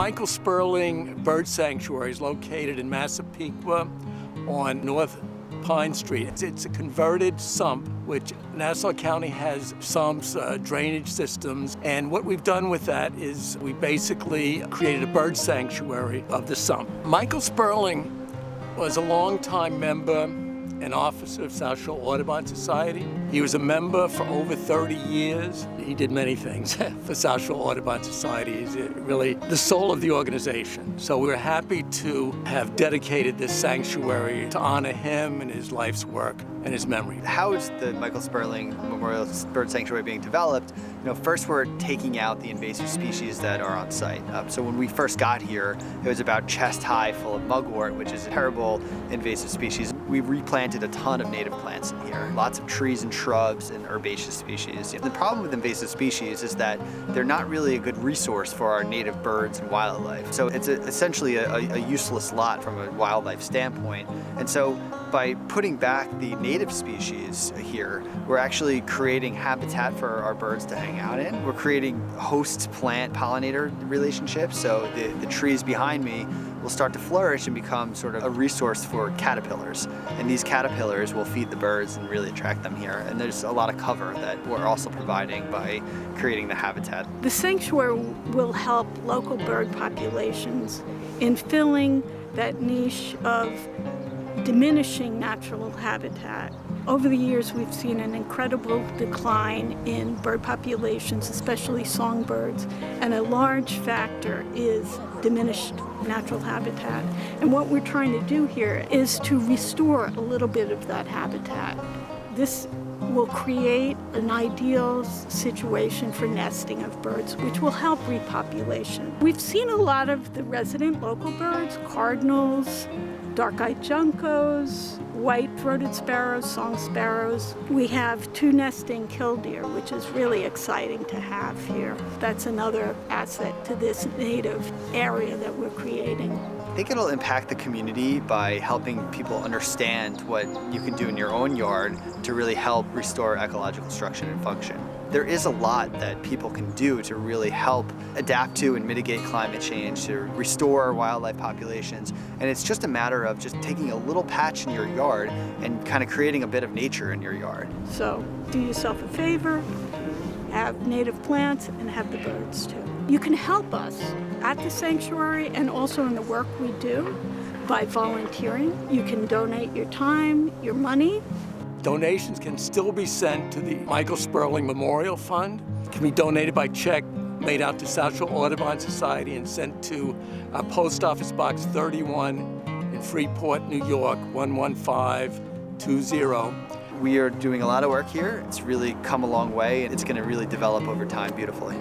Michael Sperling Bird Sanctuary is located in Massapequa on North Pine Street. It's a converted sump, which Nassau County has sumps, drainage systems, and what we've done with that is we basically created a bird sanctuary of the sump. Michael Sperling was a longtime member and officer of South Shore Audubon Society. He was a member for over 30 years. He did many things for South Shore Audubon Society. He's really the soul of the organization. So we're happy to have dedicated this sanctuary to honor him and his life's work and his memory. How is the Michael Sperling Memorial Bird Sanctuary being developed? First we're taking out the invasive species that are on site. So when we first got here, it was about chest high full of mugwort, which is a terrible invasive species. We replanted a ton of native plants in here, lots of trees and shrubs and herbaceous species. The problem with invasive species is that they're not really a good resource for our native birds and wildlife. So it's essentially a useless lot from a wildlife standpoint. And so by putting back the native species here, we're actually creating habitat for our birds to hang out in. We're creating host-plant pollinator relationships, so the trees behind me will start to flourish and become sort of a resource for caterpillars. And these caterpillars will feed the birds and really attract them here. And there's a lot of cover that we're also providing by creating the habitat. The sanctuary will help local bird populations in filling that niche of diminishing natural habitat. Over the years, we've seen an incredible decline in bird populations, especially songbirds, and a large factor is diminished natural habitat. And what we're trying to do here is to restore a little bit of that habitat. This will create an ideal situation for nesting of birds, which will help repopulation. We've seen a lot of the resident local birds, cardinals, dark-eyed juncos, white-throated sparrows, song sparrows. We have 2 nesting killdeer, which is really exciting to have here. That's another asset to this native area that we're creating. I think it'll impact the community by helping people understand what you can do in your own yard to really help restore ecological structure and function. There is a lot that people can do to really help adapt to and mitigate climate change, to restore wildlife populations. And it's just a matter of just taking a little patch in your yard and kind of creating a bit of nature in your yard. So do yourself a favor, have native plants, and have the birds too. You can help us at the sanctuary and also in the work we do by volunteering. You can donate your time, your money. Donations can still be sent to the Michael Sperling Memorial Fund. It can be donated by check made out to South Shore Audubon Society and sent to Post Office Box 31 in Freeport, New York, 11520. We are doing a lot of work here. It's really come a long way, and it's going to really develop over time beautifully.